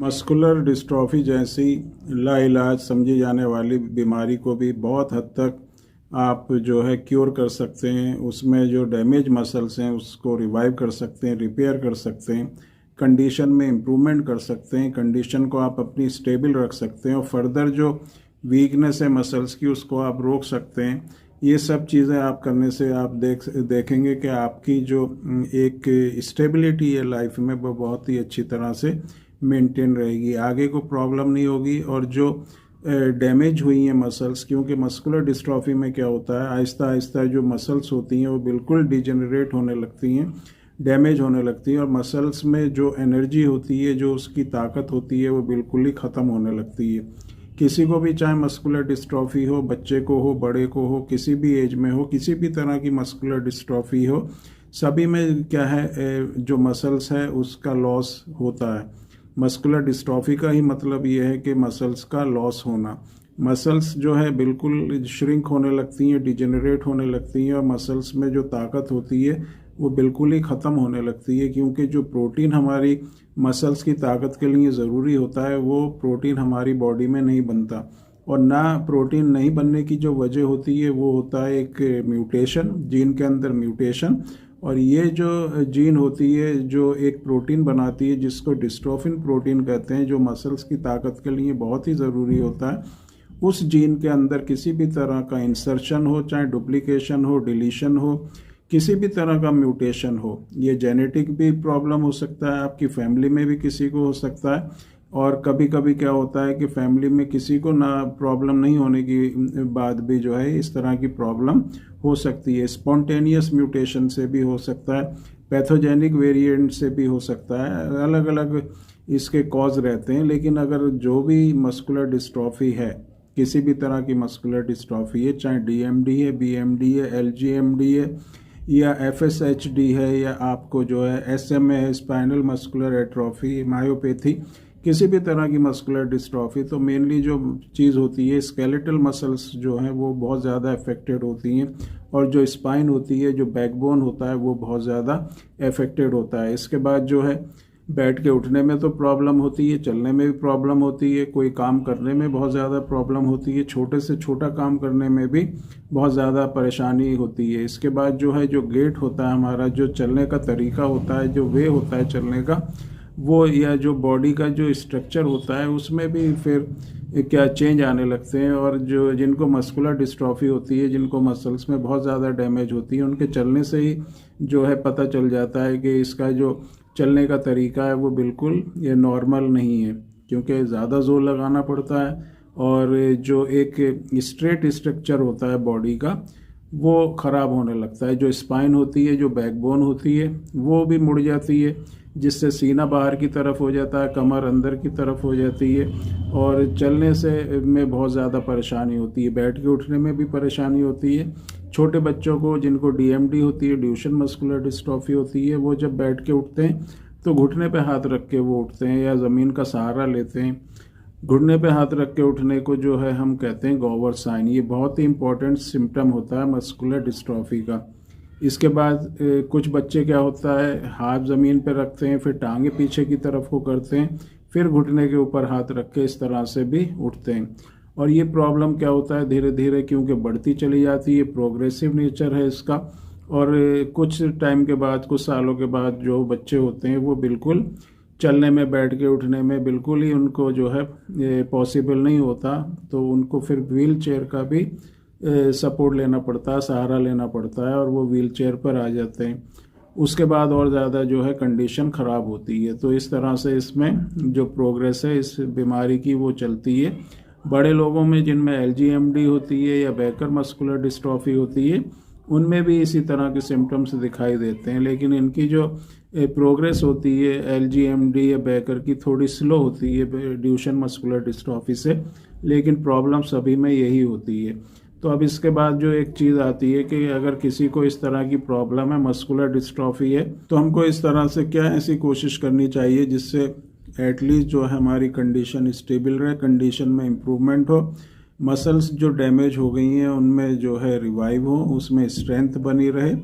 Muscular dystrophy जैसी लाइलाज समझी जाने वाली बीमारी को भी बहुत हद तक आप जो है क्योर कर सकते हैं। उसमें जो डैमेज मसल्स हैं उसको रिवाइव कर सकते हैं, रिपेयर कर सकते हैं, कंडीशन में इम्प्रूवमेंट कर सकते हैं, कंडीशन को आप अपनी स्टेबल रख सकते हैं और फर्दर जो वीकनेस है मसल्स की उसको आप रोक सकते हैं। ये सब चीज़ें आप करने से आप देखेंगे कि आपकी जो एक स्टेबिलिटी है लाइफ में वो बहुत ही अच्छी तरह से मेंटेन रहेगी, आगे को प्रॉब्लम नहीं होगी। और जो डैमेज हुई हैं मसल्स, क्योंकि मस्कुलर डिस्ट्रॉफी में क्या होता है, आहिस्ता आहिस्ता जो मसल्स होती हैं वो बिल्कुल डिजेनरेट होने लगती हैं, डैमेज होने लगती हैं और मसल्स में जो एनर्जी होती है, जो उसकी ताकत होती है वो बिल्कुल ही ख़त्म होने लगती है। किसी को भी चाहे मस्कुलर डिस्ट्रॉफी हो, बच्चे को हो, बड़े को हो, किसी भी एज में हो, किसी भी तरह की मस्कुलर डिस्ट्रॉफी हो, सभी में क्या है जो मसल्स है उसका लॉस होता है। मस्कुलर डिस्ट्रॉफी का ही मतलब ये है कि मसल्स का लॉस होना। मसल्स जो है बिल्कुल श्रिंक होने लगती हैं, डिजेनरेट होने लगती हैं और मसल्स में जो ताकत होती है वो बिल्कुल ही ख़त्म होने लगती है, क्योंकि जो प्रोटीन हमारी मसल्स की ताकत के लिए ज़रूरी होता है वो प्रोटीन हमारी बॉडी में नहीं बनता। और ना प्रोटीन नहीं बनने की जो वजह होती है वो होता है एक म्यूटेशन, जीन के अंदर म्यूटेशन। और ये जो जीन होती है जो एक प्रोटीन बनाती है जिसको डिस्ट्रोफिन प्रोटीन कहते हैं, जो मसल्स की ताकत के लिए बहुत ही ज़रूरी होता है, उस जीन के अंदर किसी भी तरह का इंसर्शन हो, चाहे डुप्लीकेशन हो, डिलीशन हो, किसी भी तरह का म्यूटेशन हो, ये जेनेटिक भी प्रॉब्लम हो सकता है, आपकी फैमिली में भी किसी को हो सकता है। और कभी कभी क्या होता है कि फैमिली में किसी को ना प्रॉब्लम नहीं होने की बाद भी जो है इस तरह की प्रॉब्लम हो सकती है। स्पॉन्टेनियस म्यूटेशन से भी हो सकता है, पैथोजेनिक वेरिएंट से भी हो सकता है, अलग अलग इसके कॉज रहते हैं। लेकिन अगर जो भी मस्कुलर डिस्ट्रॉफी है, किसी भी तरह की मस्कुलर डिस्ट्रॉफी है, चाहे डीएमडी है, बीएमडी है, एलजीएमडी है या एफएसएचडी है, या आपको जो है एसएमए है, स्पाइनल मस्कुलर एट्रोफी, मायोपैथी, किसी भी तरह की मस्कुलर डिस्ट्रॉफी, तो मेनली जो चीज़ होती है स्केलेटल मसल्स जो हैं वो बहुत ज़्यादा अफेक्टेड होती हैं और जो स्पाइन होती है, जो बैकबोन होता है वो बहुत ज़्यादा अफेक्टेड होता है। इसके बाद जो है बैठ के उठने में तो प्रॉब्लम होती है, चलने में भी प्रॉब्लम होती है, कोई काम करने में बहुत ज़्यादा प्रॉब्लम होती है, छोटे से छोटा काम करने में भी बहुत ज़्यादा परेशानी होती है। इसके बाद जो है जो गेट होता है हमारा, जो चलने का तरीका होता है, जो वे होता है चलने का, वो या जो बॉडी का जो स्ट्रक्चर होता है उसमें भी फिर क्या चेंज आने लगते हैं। और जो जिनको मस्कुलर डिस्ट्रॉफी होती है, जिनको मसल्स में बहुत ज़्यादा डैमेज होती है, उनके चलने से ही जो है पता चल जाता है कि इसका जो चलने का तरीका है वो बिल्कुल ये नॉर्मल नहीं है, क्योंकि ज़्यादा जोर लगाना पड़ता है और जो एक स्ट्रेट स्ट्रक्चर होता है बॉडी का वो ख़राब होने लगता है। जो स्पाइन होती है, जो बैकबोन होती है, वो भी मुड़ जाती है, जिससे सीना बाहर की तरफ हो जाता है, कमर अंदर की तरफ हो जाती है और चलने से में बहुत ज़्यादा परेशानी होती है, बैठ के उठने में भी परेशानी होती है। छोटे बच्चों को जिनको डीएमडी होती है, ड्यूशन मस्कुलर डिस्ट्रॉफी होती है, वो जब बैठ के उठते हैं तो घुटने पे हाथ रख के वो उठते हैं या ज़मीन का सहारा लेते हैं। घुटने पे हाथ रख के उठने को जो है हम कहते हैं गॉवर साइन। ये बहुत ही इंपॉर्टेंट सिम्टम होता है मस्कुलर डिस्ट्रॉफी का। इसके बाद कुछ बच्चे क्या होता है हाथ ज़मीन पे रखते हैं, फिर टांगे पीछे की तरफ को करते हैं, फिर घुटने के ऊपर हाथ रख के इस तरह से भी उठते हैं। और ये प्रॉब्लम क्या होता है धीरे धीरे क्योंकि बढ़ती चली जाती है, प्रोग्रेसिव नेचर है इसका। और कुछ टाइम के बाद, कुछ सालों के बाद जो बच्चे होते हैं वो बिल्कुल चलने में, बैठ के उठने में बिल्कुल ही उनको जो है पॉसिबल नहीं होता, तो उनको फिर व्हील चेयर का भी सपोर्ट लेना पड़ता है, सहारा लेना पड़ता है और वो व्हील चेयर पर आ जाते हैं। उसके बाद और ज़्यादा जो है कंडीशन ख़राब होती है। तो इस तरह से इसमें जो प्रोग्रेस है इस बीमारी की वो चलती है। बड़े लोगों में जिनमें एलजीएमडी होती है या बैकर मस्कुलर डिस्ट्रॉफी होती है, उनमें भी इसी तरह के सिम्टम्स दिखाई देते हैं, लेकिन इनकी जो प्रोग्रेस होती है एलजीएमडी या बैकर की थोड़ी स्लो होती है ड्यूशन मस्कुलर डिस्ट्रॉफी से, लेकिन प्रॉब्लम सभी में यही होती है। तो अब इसके बाद जो एक चीज़ आती है कि अगर किसी को इस तरह की प्रॉब्लम है, मस्कुलर डिस्ट्रॉफी है, तो हमको इस तरह से क्या ऐसी कोशिश करनी चाहिए जिससे एटलीस्ट जो है हमारी कंडीशन स्टेबल रहे, कंडीशन में इम्प्रूवमेंट हो, मसल्स जो डैमेज हो गई हैं उनमें जो है रिवाइव हो, उसमें स्ट्रेंथ बनी रहे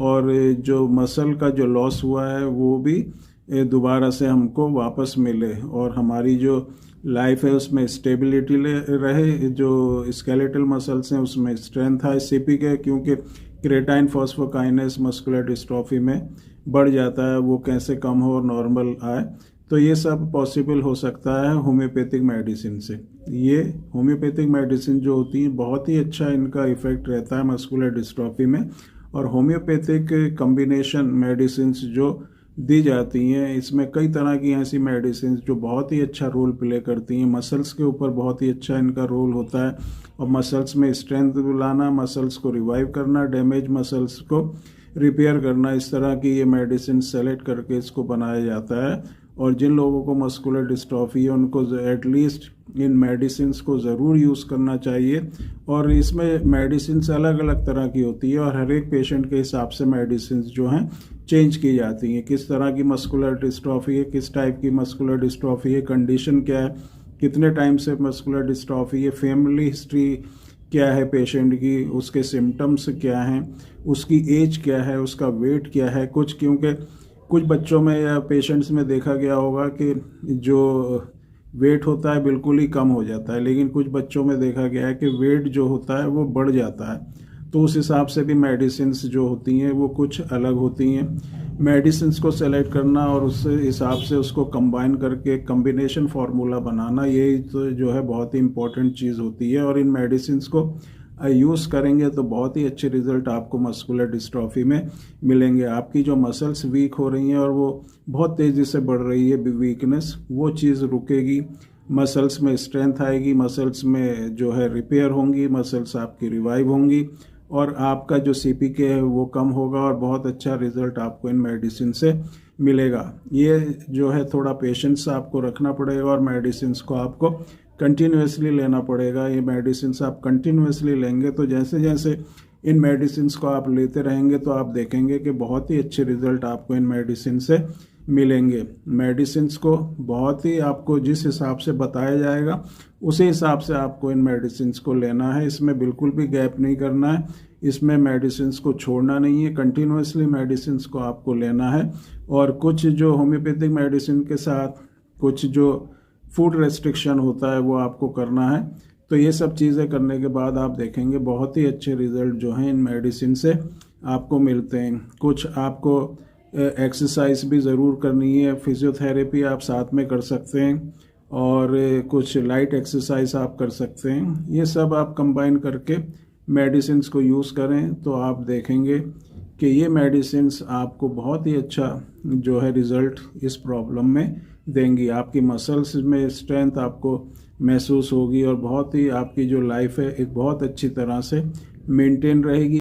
और जो मसल का जो लॉस हुआ है वो भी दोबारा से हमको वापस मिले और हमारी जो लाइफ है उसमें स्टेबिलिटी रहे, जो स्केलेटल मसल्स हैं उसमें स्ट्रेंथ आए CPK, क्योंकि क्रेटाइन फॉस्फोकाइनेस मस्कुलर डिस्ट्रॉफी में बढ़ जाता है, वो कैसे कम हो और नॉर्मल आए। तो ये सब पॉसिबल हो सकता है होम्योपैथिक मेडिसिन से। ये होम्योपैथिक मेडिसिन जो होती हैं बहुत ही अच्छा इनका इफेक्ट रहता है मस्कुलर डिस्ट्रॉफी में। और होम्योपैथिक कॉम्बिनेशन मेडिसिन जो दी जाती हैं, इसमें कई तरह की ऐसी मेडिसिन जो बहुत ही अच्छा रोल प्ले करती हैं, मसल्स के ऊपर बहुत ही अच्छा इनका रोल होता है और मसल्स में स्ट्रेंथ लाना, मसल्स को रिवाइव करना, डैमेज मसल्स को रिपेयर करना, इस तरह की ये मेडिसिन सेलेक्ट करके इसको बनाया जाता है। और जिन लोगों को मस्कुलर डिस्ट्रॉफी है उनको एटलीस्ट इन मेडिसिन को ज़रूर यूज़ करना चाहिए। और इसमें मेडिसिन अलग अलग तरह की होती है और हर एक पेशेंट के हिसाब से मेडिसिन जो हैं चेंज की जाती हैं। किस तरह की मस्कुलर डिस्ट्रॉफी है, किस टाइप की मस्कुलर डिस्ट्रॉफी है, कंडीशन क्या है, कितने टाइम से मस्कुलर डिस्ट्रॉफी है, फैमिली हिस्ट्री क्या है पेशेंट की, उसके सिम्टम्स क्या हैं, उसकी एज क्या है, उसका वेट क्या है। क्योंकि कुछ बच्चों में या पेशेंट्स में देखा गया होगा कि जो वेट होता है बिल्कुल ही कम हो जाता है, लेकिन कुछ बच्चों में देखा गया है कि वेट जो होता है वो बढ़ जाता है। तो उस हिसाब से भी मेडिसिन्स जो होती हैं वो कुछ अलग होती हैं। मेडिसिन्स को सेलेक्ट करना और उस हिसाब से उसको कंबाइन करके कम्बिनेशन फार्मूला बनाना, यही तो जो है बहुत ही इम्पोर्टेंट चीज़ होती है। और इन मेडिसिन्स को यूज़ करेंगे तो बहुत ही अच्छे रिजल्ट आपको मस्कुलर डिस्ट्रॉफी में मिलेंगे। आपकी जो मसल्स वीक हो रही हैं और वो बहुत तेज़ी से बढ़ रही है वीकनेस, वो चीज़ रुकेगी, मसल्स में स्ट्रेंथ आएगी, मसल्स में जो है रिपेयर होंगी, मसल्स आपकी रिवाइव होंगी और आपका जो CPK है वो कम होगा और बहुत अच्छा रिजल्ट आपको इन मेडिसिन से मिलेगा। ये जो है थोड़ा पेशेंस आपको रखना पड़ेगा और मेडिसिन को आपको कंटिन्यूसली लेना पड़ेगा। ये मेडिसिन आप कंटिन्यूसली लेंगे तो जैसे जैसे इन मेडिसिन को आप लेते रहेंगे तो आप देखेंगे कि बहुत ही अच्छे रिजल्ट आपको इन मेडिसिन से मिलेंगे। मेडिसिन को बहुत ही आपको जिस हिसाब से बताया जाएगा उसी हिसाब से आपको इन मेडिसिन को लेना है, इसमें बिल्कुल भी गैप नहीं करना है, इसमें मेडिसिन को छोड़ना नहीं है, कंटिन्यूसली मेडिसिन को आपको लेना है। और कुछ जो होम्योपैथिक मेडिसिन के साथ कुछ जो फूड रेस्ट्रिक्शन होता है वो आपको करना है। तो ये सब चीज़ें करने के बाद आप देखेंगे बहुत ही अच्छे रिजल्ट जो हैं इन मेडिसिन से आपको मिलते हैं। कुछ आपको एक्सरसाइज भी ज़रूर करनी है, फिजियोथेरेपी आप साथ में कर सकते हैं और कुछ लाइट एक्सरसाइज आप कर सकते हैं। ये सब आप कंबाइन करके मेडिसिन को यूज़ करें तो आप देखेंगे कि ये मेडिसिन आपको बहुत ही अच्छा जो है रिज़ल्ट इस प्रॉब्लम में देंगी। आपकी मसल्स में स्ट्रेंथ आपको महसूस होगी और बहुत ही आपकी जो लाइफ है एक बहुत अच्छी तरह से मेंटेन रहेगी।